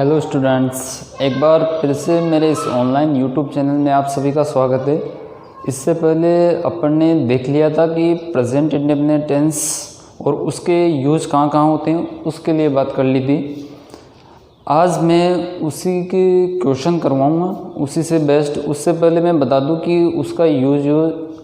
Hello students, एक बार फिर से मेरे इस ऑनलाइन यूट्यूब चैनल में आप सभी का स्वागत है। इससे पहले अपन ने देख लिया था कि प्रेजेंट इंडेफिनिट टेंस और उसके यूज कहाँ कहाँ होते हैं, उसके लिए बात कर ली थी। आज मैं उसी के क्वेश्चन करवाऊँगा, उसी से बेस्ट। उससे पहले मैं बता दूँ कि उसका यूज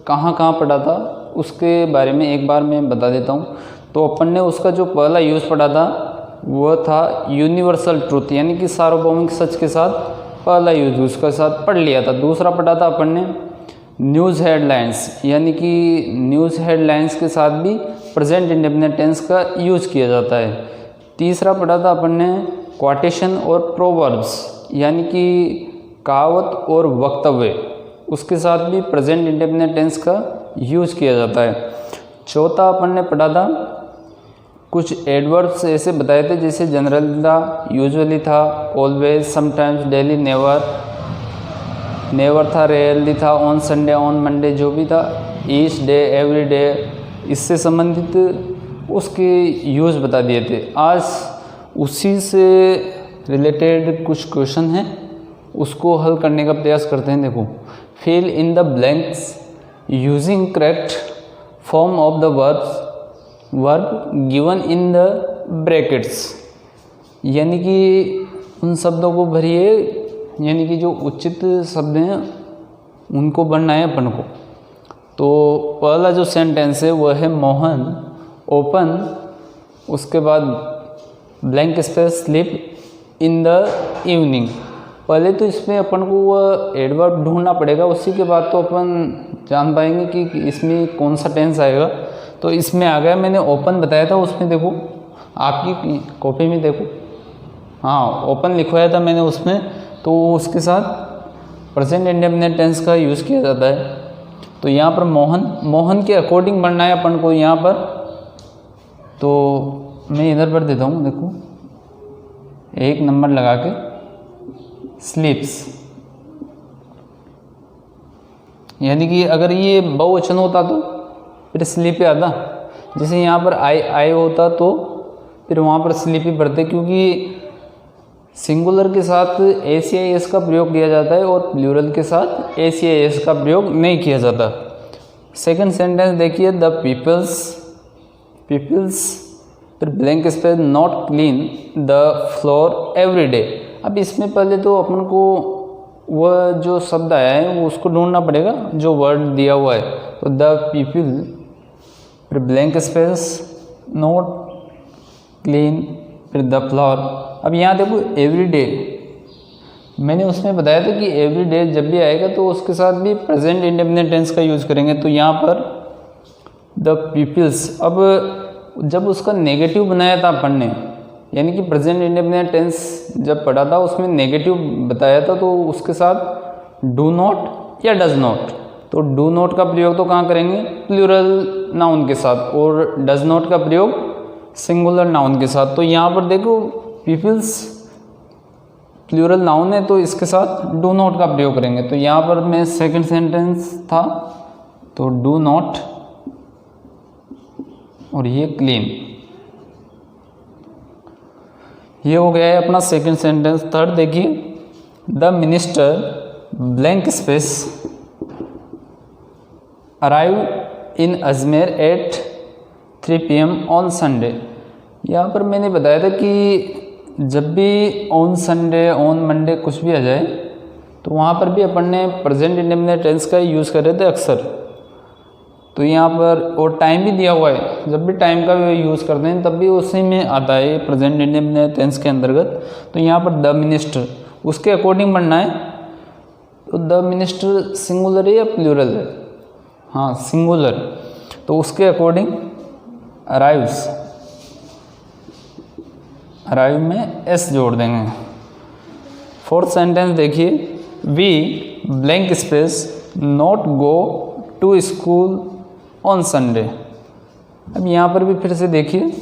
कहाँ कहाँ पढ़ा था, उसके बारे में एक बार मैं बता देता हूँ। तो अपन ने उसका जो पहला यूज़ पढ़ा था वो था यूनिवर्सल ट्रूथ, यानी कि सार्वभौमिक सच के साथ पहला यूज उसके साथ पढ़ लिया था। दूसरा पढ़ा था अपन ने न्यूज़ हेडलाइंस, यानी कि न्यूज़ हेडलाइंस के साथ भी प्रेजेंट इंडेफिनिट टेंस का यूज किया जाता है। तीसरा पढ़ा था अपन ने क्वाटेशन और प्रोवर्ब्स, यानी कि कहावत और वक्तव्य, उसके साथ भी प्रेजेंट इंडेफिनिट टेंस का यूज किया जाता है। चौथा अपन ने पढ़ा था कुछ एडवर्ब्स ऐसे बताए थे जैसे जनरल था, यूजुअली था, always, sometimes, daily, never, never था, रेयरली था, ऑन संडे, ऑन मंडे, जो भी था, ईच डे, एवरी डे, इससे संबंधित उसके यूज़ बता दिए थे। आज उसी से रिलेटेड कुछ क्वेश्चन हैं, उसको हल करने का प्रयास करते हैं। देखो, fill in the blanks using correct form of the verb given in the brackets, यानी कि उन शब्दों को भरिए, यानी कि जो उचित शब्द हैं उनको भरना है अपन को। तो पहला जो सेंटेंस है वो है मोहन ओपन, उसके बाद blank space sleep in the evening. पहले तो इसमें अपन को वह एडवर्ब ढूंढना पड़ेगा, उसी के बाद तो अपन जान पाएंगे कि इसमें कौन सा टेंस आएगा। तो इसमें आ गया, मैंने ओपन बताया था, उसमें देखो आपकी कॉपी में देखो, हाँ ओपन लिखवाया था मैंने उसमें, तो उसके साथ प्रेजेंट इंडेफिनिट टेंस का यूज़ किया जाता है। तो यहाँ पर मोहन के अकॉर्डिंग बनना है अपन को यहाँ पर। तो मैं इधर पर देता हूँ, देखो एक नंबर लगा के स्लीप्स, यानी कि अगर ये बहुवचन होता तो फिर स्लीप ही आता। जैसे यहाँ पर आई होता तो फिर वहाँ पर स्लीप ही पड़ते, क्योंकि सिंगुलर के साथ एसीआईएस का प्रयोग किया जाता है और प्लूरल के साथ एसीआईएस का प्रयोग नहीं किया जाता। सेकंड सेंटेंस देखिए, द पीपल्स फिर blank space not clean the floor every day. अब इसमें पहले तो अपन को वह जो शब्द आया है वो उसको ढूंढना पड़ेगा, जो वर्ड दिया हुआ है। तो द पीपल फिर ब्लैंक स्पेस नॉट क्लीन फिर द फ्लोर। अब यहाँ देखो एवरी डे, मैंने उसमें बताया था कि एवरी डे जब भी आएगा तो उसके साथ भी प्रेजेंट इंडेफिनिट टेंस का यूज़ करेंगे। तो यहाँ पर द पीपल्स, अब जब उसका नेगेटिव बनाया था अपन ने, यानी कि प्रेजेंट इंडेफिनिट टेंस जब पढ़ा था उसमें नेगेटिव बताया था, तो उसके साथ डू नॉट या डज नॉट। तो डू नॉट का प्रयोग तो कहाँ करेंगे, प्लूरल नाउन के साथ, और डज नॉट का प्रयोग सिंगुलर नाउन के साथ। तो यहाँ पर देखो पीपल्स प्लूरल नाउन है तो इसके साथ डू नॉट का प्रयोग करेंगे। तो यहाँ पर मैं सेकंड सेंटेंस था तो डू नॉट, और ये क्लीन, ये हो गया है अपना सेकंड सेंटेंस। थर्ड देखिए, the minister blank space arrive in Ajmer at 3 PM on Sunday. यहाँ पर मैंने बताया था कि जब भी ऑन संडे, ऑन मंडे कुछ भी आ जाए तो वहाँ पर भी अपन ने प्रेजेंट इंडेफिनिट टेंस का यूज़ कर रहे थे अक्सर। तो यहाँ पर और टाइम भी दिया हुआ है, जब भी टाइम का यूज़ करते हैं तब भी उसी में आता है प्रेजेंट इंडेफिनिट टेंस के अंतर्गत। तो यहाँ पर द मिनिस्टर, उसके अकॉर्डिंग बनना है। तो द मिनिस्टर सिंगुलर है या प्लूरल है, हाँ सिंगुलर, तो उसके अकॉर्डिंग अराइव्स, अराइव में एस जोड़ देंगे। फोर्थ सेंटेंस देखिए, we blank space not go to school on Sunday. अब यहाँ पर भी फिर से देखिए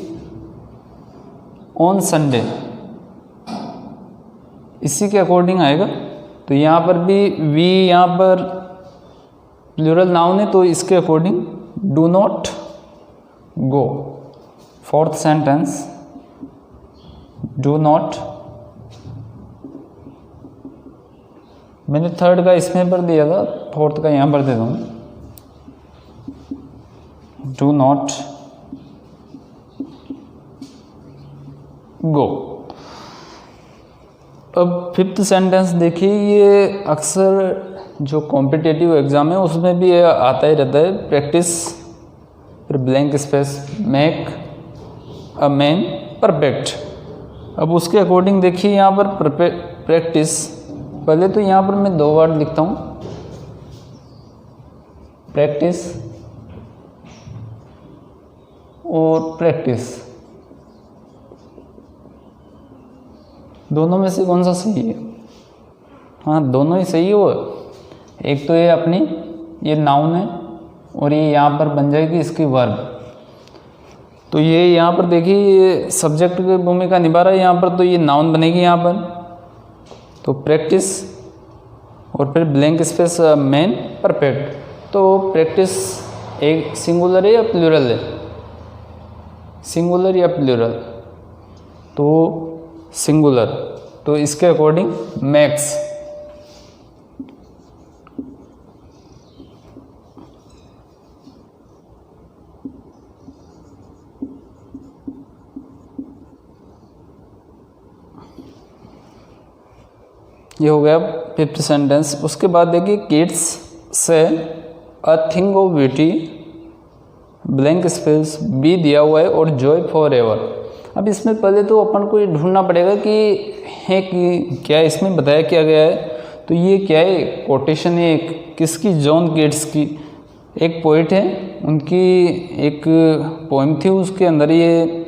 ऑन संडे, इसी के अकॉर्डिंग आएगा। तो यहाँ पर भी वी यहाँ पर प्लूरल नाउन है तो इसके according do not go. Fourth sentence, do not मैंने थर्ड का इसमें पर दिया था, फोर्थ का यहाँ पर दे दूँ। Do not go. अब फिफ्थ सेंटेंस देखिए, ये अक्सर जो कॉम्पिटिटिव एग्ज़ाम है उसमें भी ये आता ही रहता है। प्रैक्टिस, फिर blank space, make a man perfect. अब उसके अकॉर्डिंग देखिए यहाँ पर प्रैक्टिस, पहले तो यहाँ पर मैं 2 वर्ड लिखता हूँ, प्रैक्टिस और प्रैक्टिस। दोनों में से कौन सा सही है? हाँ, दोनों ही सही हो। एक तो ये अपनी ये नाउन है और ये यहाँ पर बन जाएगी इसकी वर्ब। तो ये यहाँ पर देखिए ये सब्जेक्ट की भूमिका निभा रहा है यहाँ पर, तो ये नाउन बनेगी यहाँ पर। तो प्रैक्टिस और फिर ब्लैंक स्पेस मैन परफेक्ट। तो प्रैक्टिस एक सिंगुलर है या प्लूरल है? सिंगुलर या प्लूरल? तो सिंगुलर, तो इसके अकॉर्डिंग मैक्स। ये हो गया फिफ्थ सेंटेंस। उसके बाद देखिए kids say a thing of beauty, blank space be दिया हुआ है और जॉय फॉर एवर। अब इसमें पहले तो अपन को ये ढूंढना पड़ेगा कि है कि क्या इसमें बताया क्या गया है। तो ये क्या है? कोटेशन है एक, किसकी? जॉन कीट्स की। एक पोइट है, उनकी एक पोएम थी, उसके अंदर ये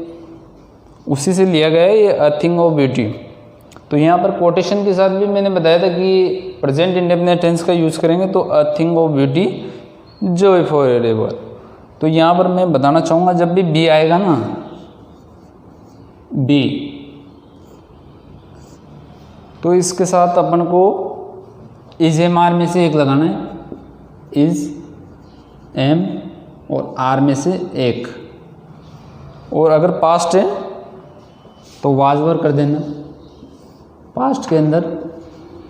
उसी से लिया गया है ये अ थिंग ऑफ ब्यूटी। तो यहाँ पर कोटेशन के साथ भी मैंने बताया था कि प्रेजेंट इंडेफिनिट टेंस का यूज़ करेंगे तो अ thing of beauty Joy for ever. तो यहाँ पर मैं बताना चाहूँगा जब भी बी आएगा ना, बी, तो इसके साथ अपन को इज एम आर में से एक लगाना है, इज एम और आर में से एक। और अगर पास्ट है तो वाज वर कर देना, पास्ट के अंदर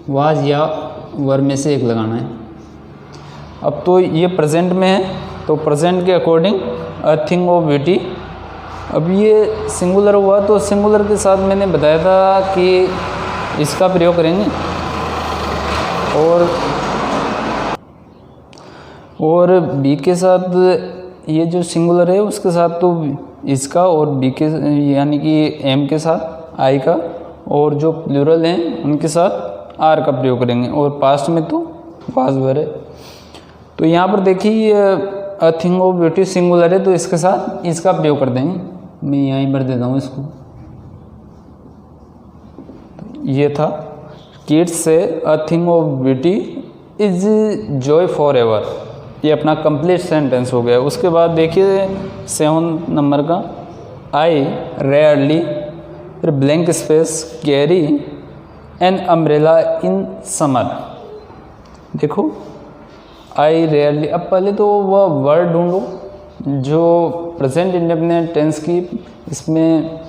वाज या वर में से एक लगाना है। अब तो ये प्रेजेंट में है तो प्रेजेंट के according a thing of beauty. अब ये सिंगुलर हुआ तो सिंगुलर के साथ मैंने बताया था कि इसका प्रयोग करेंगे और बी के साथ ये जो सिंगुलर है उसके साथ तो इसका, और बी के यानी कि एम के साथ आई का, और जो प्लूरल हैं उनके साथ आर का प्रयोग करेंगे। और पास्ट में तो वाज वर है। तो यहाँ पर देखिए अ थिंग ऑफ ब्यूटी सिंगुलर है तो इसके साथ इसका प्रयोग कर देंगे। मैं यहीं पर देता हूँ इसको। ये था kids say a thing of beauty is Joy for ever. ये अपना कंप्लीट सेंटेंस हो गया। उसके बाद देखिए 7 नंबर का, आई रेयरली, फिर blank space carry an umbrella in summer. देखो आई रेयरली, अब पहले तो वह वर्ड ढूंढो जो प्रेजेंट इंडेफिनिट टेंस की इसमें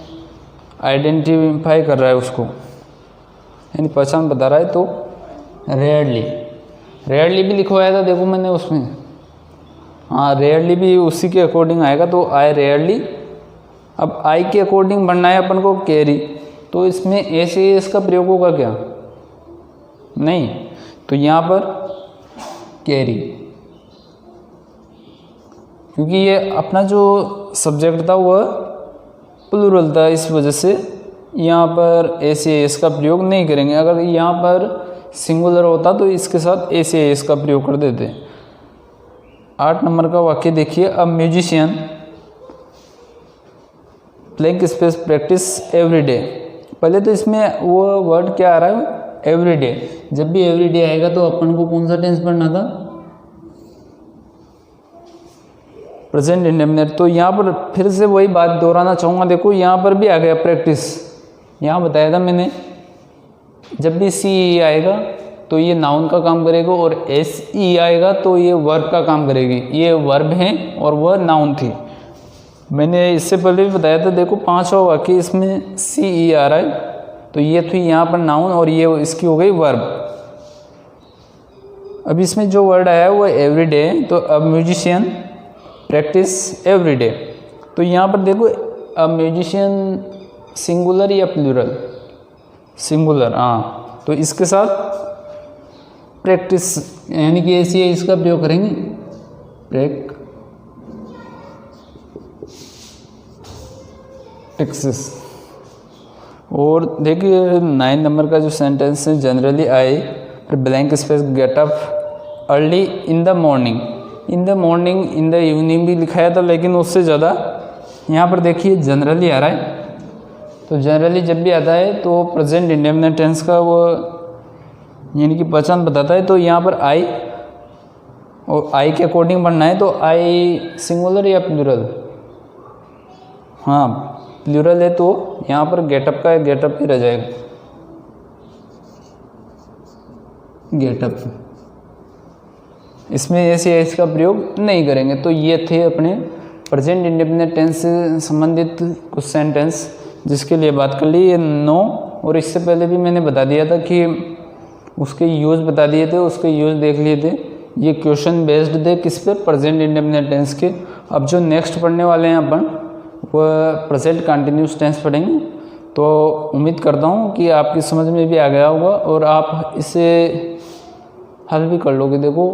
आइडेंटिफाई कर रहा है उसको, यानी पहचान बता रहा है। तो रेयरली, रेयरली भी लिखवाया था देखो मैंने उसमें। हाँ, रेयरली भी उसी के अकॉर्डिंग आएगा। तो आई रेयरली, अब आई के अकॉर्डिंग बनना है अपन को कैरी, तो इसमें ऐसे इसका प्रयोग होगा क्या? नहीं, तो यहाँ पर कैरी, क्योंकि ये अपना जो सब्जेक्ट था वह प्लूरल था, इस वजह से यहाँ पर ऐसे इसका प्रयोग नहीं करेंगे। अगर यहाँ पर सिंगुलर होता तो इसके साथ ऐसे इसका प्रयोग कर देते। 8 नंबर का वाक्य देखिए, a musician blank space practice every day. पहले तो इसमें वो वर्ड क्या आ रहा है? Every day. जब भी एवरी डे आएगा तो अपन को कौन सा टेंस पढ़ना था? Present indefinite. तो यहाँ पर फिर से वही बात दोहराना चाहूँगा। देखो यहाँ पर भी आ गया प्रैक्टिस। यहाँ बताया था मैंने जब भी सी ई आएगा तो ये नाउन का काम करेगा और एस ई आएगा तो ये वर्ब का काम करेगी। ये वर्ब है और वह नाउन थी। मैंने इससे पहले भी बताया था। देखो 5वां वाक्य इसमें सी ई आ रहा है तो ये थी यहाँ पर नाउन और ये इसकी हो गई वर्ब। अब इसमें जो वर्ड आया है वो एवरीडे है, तो अब म्यूजिशियन प्रैक्टिस एवरीडे। तो यहाँ पर देखो अब म्यूजिशियन सिंगुलर या प्लूरल, सिंगुलर, हाँ, तो इसके साथ प्रैक्टिस यानी कि ऐसी है, इसका प्रयोग करेंगे प्रैक्टिस। और देखिए 9 नंबर का जो सेंटेंस है, जनरली आई फिर blank space get up early in the morning, in the morning, in the evening भी लिखाया था, लेकिन उससे ज़्यादा यहाँ पर देखिए जनरली आ रहा है। तो जनरली जब भी आता है तो प्रेजेंट इंडेफिनिट टेंस का वो यानी कि पहचान बताता है। तो यहाँ पर आई और आई के अकॉर्डिंग बनना है, तो आई सिंगुलर या प्लूरल, हाँ प्लूरल है, तो यहाँ पर गेटअप का गेटअप ही रह जाएगा, गेटअप। इसमें ऐसे इसका प्रयोग नहीं करेंगे। तो ये थे अपने प्रेजेंट इंडेफिनिट टेंस से संबंधित कुछ सेंटेंस जिसके लिए बात कर ली। ये 9, और इससे पहले भी मैंने बता दिया था कि उसके यूज़ बता दिए थे, उसके यूज़ देख लिए थे। ये क्वेश्चन बेस्ड थे किस पे, प्रेजेंट इंडेफिनिट टेंस के। अब जो नेक्स्ट पढ़ने वाले हैं अपन वह प्रेजेंट कंटिन्यूस टेंस पढ़ेंगे। तो उम्मीद करता हूँ कि आपकी समझ में भी आ गया होगा और आप इसे हल भी कर लोगे। देखो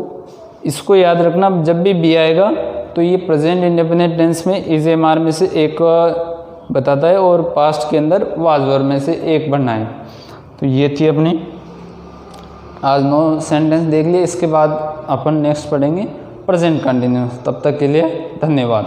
इसको याद रखना, जब भी बी आएगा तो ये प्रेजेंट इंडेफिनिट टेंस में इज एम आर में से एक बताता है और पास्ट के अंदर वाज वर में से एक बनना है। तो ये थी अपनी आज 9 सेंटेंस देख लिए। इसके बाद अपन नेक्स्ट पढ़ेंगे प्रेजेंट कंटिन्यूस। तब तक के लिए धन्यवाद।